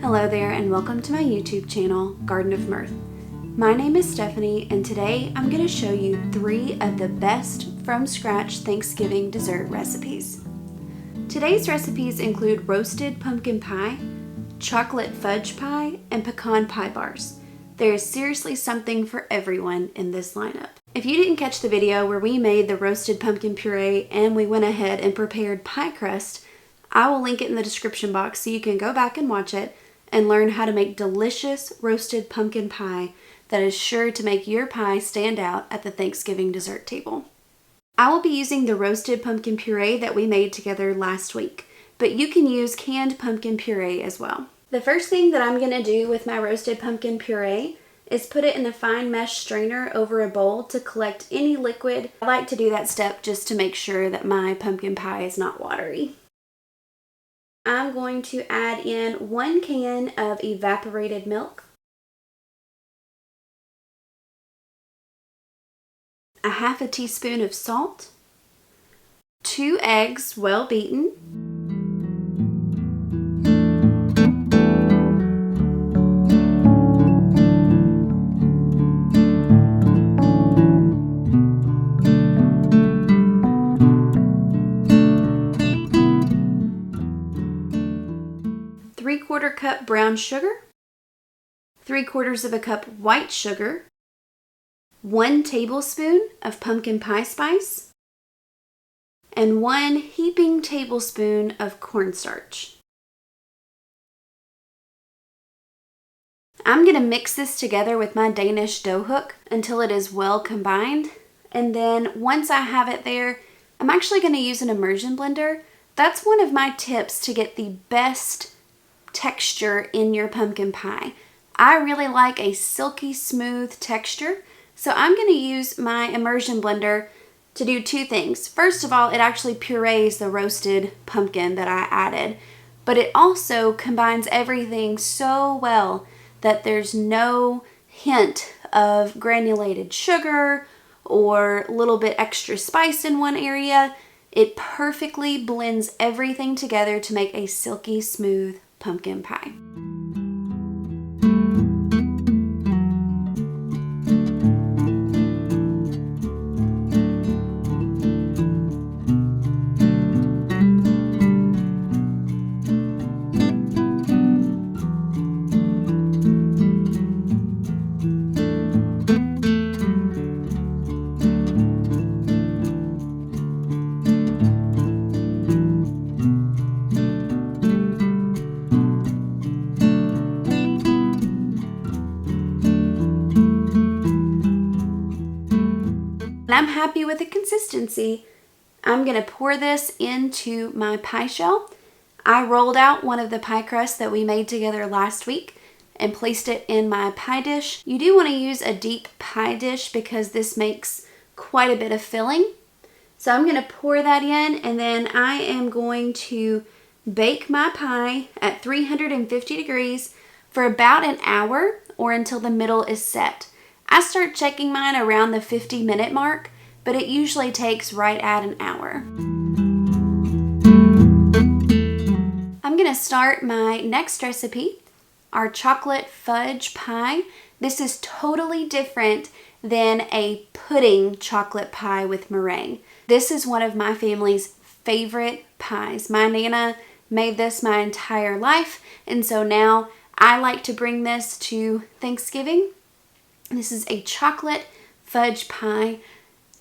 Hello there and welcome to my YouTube channel, Garden of Mirth. My name is Stephanie and today I'm going to show you 3 of the best from scratch Thanksgiving dessert recipes. Today's recipes include roasted pumpkin pie, chocolate fudge pie, and pecan pie bars. There is seriously something for everyone in this lineup. If you didn't catch the video where we made the roasted pumpkin puree and we went ahead and prepared pie crust, I will link it in the description box so you can go back and watch it and learn how to make delicious roasted pumpkin pie that is sure to make your pie stand out at the Thanksgiving dessert table. I will be using the roasted pumpkin puree that we made together last week, but you can use canned pumpkin puree as well. The first thing that I'm going to do with my roasted pumpkin puree is put it in a fine mesh strainer over a bowl to collect any liquid. I like to do that step just to make sure that my pumpkin pie is not watery. I'm going to add in 1 can of evaporated milk, a half a teaspoon of salt, 2 eggs well beaten, 3/4 cup brown sugar, 3/4 cup white sugar, 1 tablespoon of pumpkin pie spice, and 1 heaping tablespoon of cornstarch. I'm going to mix this together with my Danish dough hook until it is well combined, and then once I have it there, I'm actually going to use an immersion blender. That's one of my tips to get the best texture in your pumpkin pie. I really like a silky smooth texture, so I'm going to use my immersion blender to do 2 things. First of all, it actually purees the roasted pumpkin that I added, but it also combines everything so well that there's no hint of granulated sugar or a little bit extra spice in one area. It perfectly blends everything together to make a silky smooth pumpkin pie. I'm happy with the consistency. I'm going to pour this into my pie shell. I rolled out one of the pie crusts that we made together last week and placed it in my pie dish. You do want to use a deep pie dish because this makes quite a bit of filling. So I'm going to pour that in, and then I am going to bake my pie at 350 degrees for about an hour or until the middle is set. I start checking mine around the 50-minute mark, but it usually takes right at an hour. I'm going to start my next recipe, our chocolate fudge pie. This is totally different than a pudding chocolate pie with meringue. This is one of my family's favorite pies. My Nana made this my entire life, and so now I like to bring this to Thanksgiving. This is a chocolate fudge pie.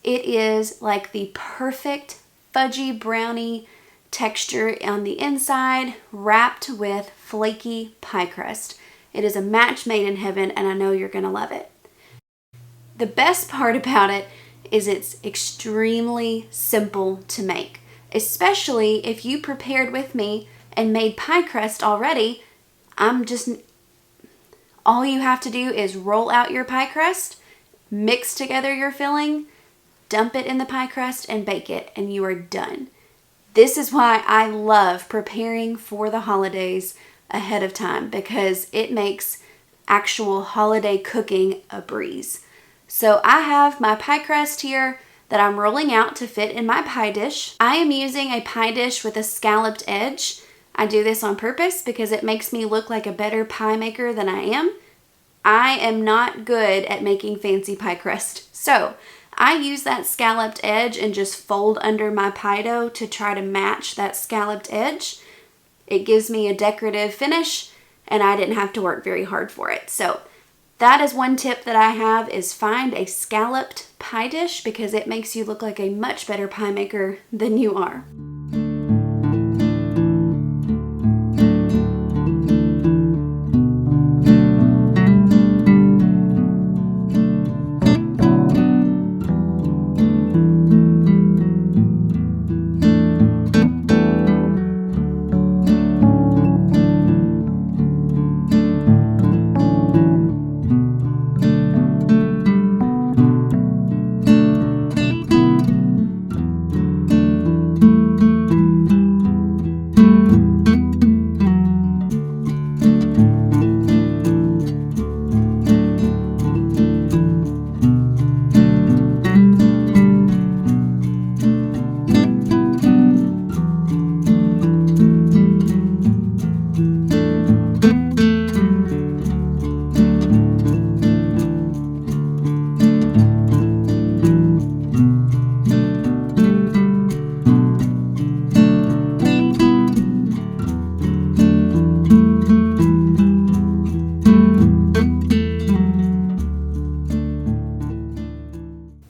It is like the perfect fudgy brownie texture on the inside, wrapped with flaky pie crust. It is a match made in heaven, and I know you're going to love it. The best part about it is it's extremely simple to make, especially if you prepared with me and made pie crust already. All you have to do is roll out your pie crust, mix together your filling, dump it in the pie crust, and bake it, and you are done. This is why I love preparing for the holidays ahead of time, because it makes actual holiday cooking a breeze. So I have my pie crust here that I'm rolling out to fit in my pie dish. I am using a pie dish with a scalloped edge. I do this on purpose because it makes me look like a better pie maker than I am. I am not good at making fancy pie crust. So I use that scalloped edge and just fold under my pie dough to try to match that scalloped edge. It gives me a decorative finish and I didn't have to work very hard for it. So that is one tip that I have, is find a scalloped pie dish because it makes you look like a much better pie maker than you are.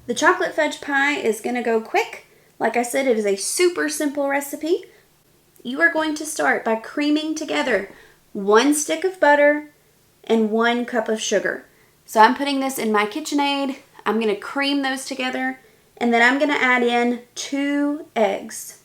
The chocolate fudge pie is going to go quick. Like I said, it is a super simple recipe. You are going to start by creaming together 1 stick of butter and 1 cup of sugar. So I'm putting this in my KitchenAid. I'm going to cream those together, and then I'm going to add in 2 eggs.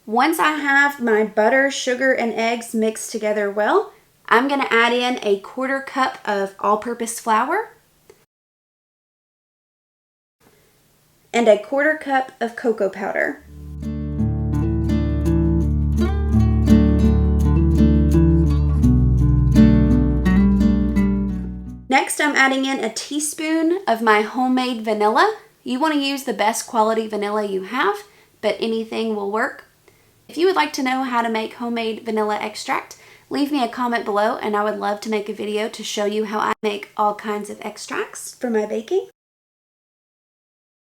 Once I have my butter, sugar, and eggs mixed together well, I'm going to add in a 1/4 cup of all-purpose flour and a 1/4 cup of cocoa powder. Next, I'm adding in a teaspoon of my homemade vanilla. You want to use the best quality vanilla you have, but anything will work. If you would like to know how to make homemade vanilla extract, leave me a comment below and I would love to make a video to show you how I make all kinds of extracts for my baking.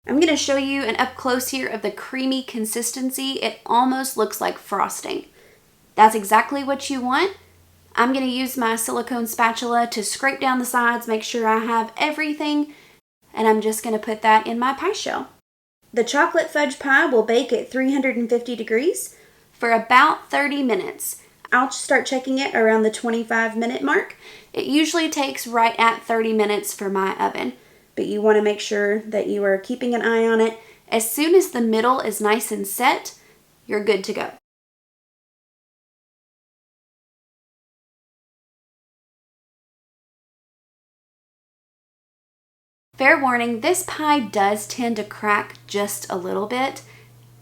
I'm going to show you an up close here of the creamy consistency. It almost looks like frosting. That's exactly what you want. I'm going to use my silicone spatula to scrape down the sides, make sure I have everything, and I'm just going to put that in my pie shell. The chocolate fudge pie will bake at 350 degrees for about 30 minutes. I'll start checking it around the 25-minute mark. It usually takes right at 30 minutes for my oven, but you want to make sure that you are keeping an eye on it. As soon as the middle is nice and set, you're good to go. Fair warning, this pie does tend to crack just a little bit,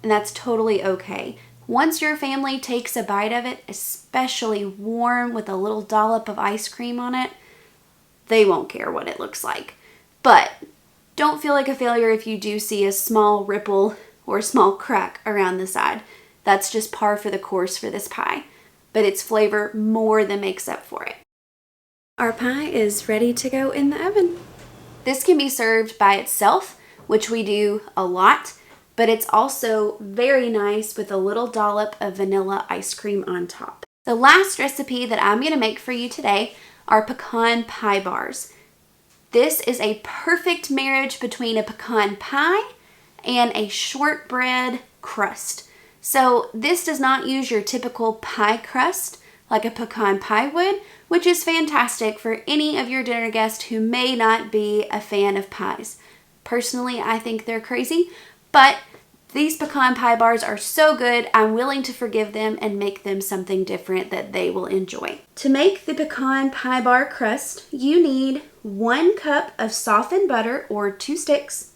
and that's totally okay. Once your family takes a bite of it, especially warm with a little dollop of ice cream on it, they won't care what it looks like. But don't feel like a failure if you do see a small ripple or a small crack around the side. That's just par for the course for this pie, but its flavor more than makes up for it. Our pie is ready to go in the oven. This can be served by itself, which we do a lot, but it's also very nice with a little dollop of vanilla ice cream on top. The last recipe that I'm going to make for you today are pecan pie bars. This is a perfect marriage between a pecan pie and a shortbread crust. So this does not use your typical pie crust like a pecan pie would, which is fantastic for any of your dinner guests who may not be a fan of pies. Personally, I think they're crazy, but these pecan pie bars are so good, I'm willing to forgive them and make them something different that they will enjoy. To make the pecan pie bar crust, you need 1 cup of softened butter or 2 sticks,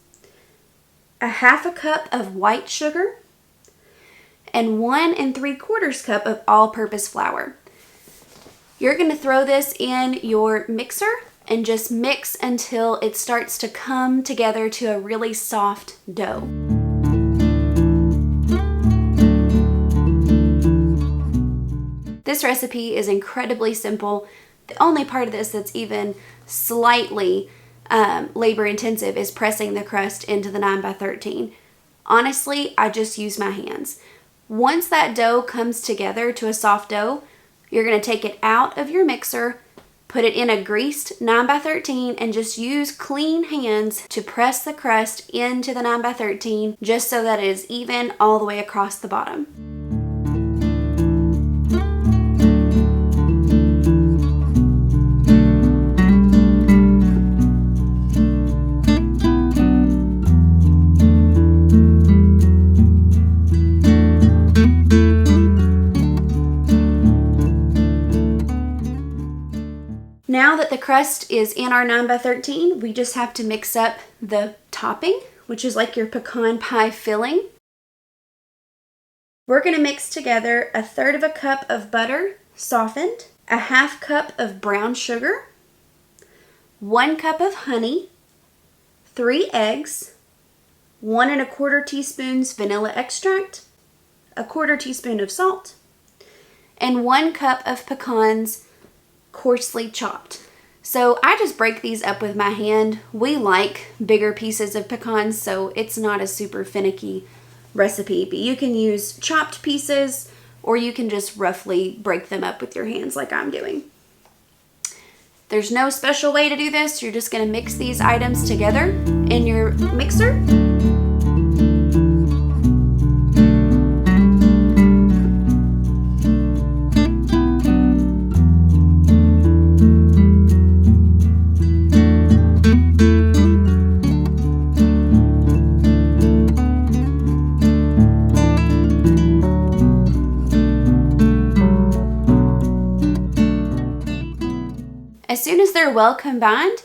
a half a cup of white sugar, and 1 3/4 cup of all-purpose flour. You're going to throw this in your mixer and just mix until it starts to come together to a really soft dough. This recipe is incredibly simple. The only part of this that's even slightly labor intensive is pressing the crust into the 9x13. Honestly, I just use my hands. Once that dough comes together to a soft dough, you're going to take it out of your mixer, put it in a greased 9x13, and just use clean hands to press the crust into the 9x13 just so that it is even all the way across the bottom. Now that the crust is in our 9x13, we just have to mix up the topping, which is like your pecan pie filling. We're going to mix together 1/3 cup of butter, softened, a half cup of brown sugar, 1 cup of honey, 3 eggs, 1 1/4 teaspoons vanilla extract, 1/4 teaspoon of salt, and 1 cup of pecans coarsely chopped. So I just break these up with my hand. We like bigger pieces of pecans, so it's not a super finicky recipe, but you can use chopped pieces or you can just roughly break them up with your hands like I'm doing. There's no special way to do this. You're just going to mix these items together in your mixer. As soon as they're well combined,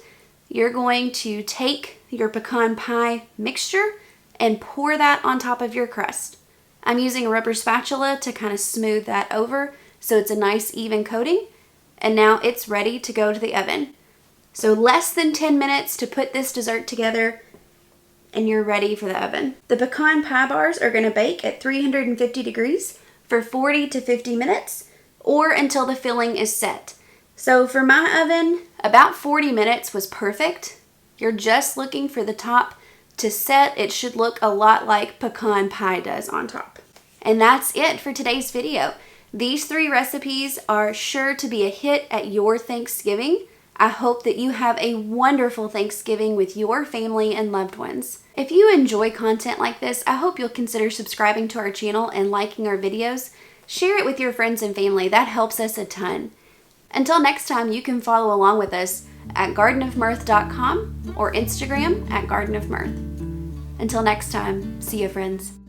you're going to take your pecan pie mixture and pour that on top of your crust. I'm using a rubber spatula to kind of smooth that over so it's a nice even coating. And now it's ready to go to the oven. So less than 10 minutes to put this dessert together and you're ready for the oven. The pecan pie bars are going to bake at 350 degrees for 40 to 50 minutes or until the filling is set. So for my oven, about 40 minutes was perfect. You're just looking for the top to set. It should look a lot like pecan pie does on top. And that's it for today's video. These 3 recipes are sure to be a hit at your Thanksgiving. I hope that you have a wonderful Thanksgiving with your family and loved ones. If you enjoy content like this, I hope you'll consider subscribing to our channel and liking our videos. Share it with your friends and family. That helps us a ton. Until next time, you can follow along with us at gardenofmirth.com or Instagram at gardenofmirth. Until next time, see you friends.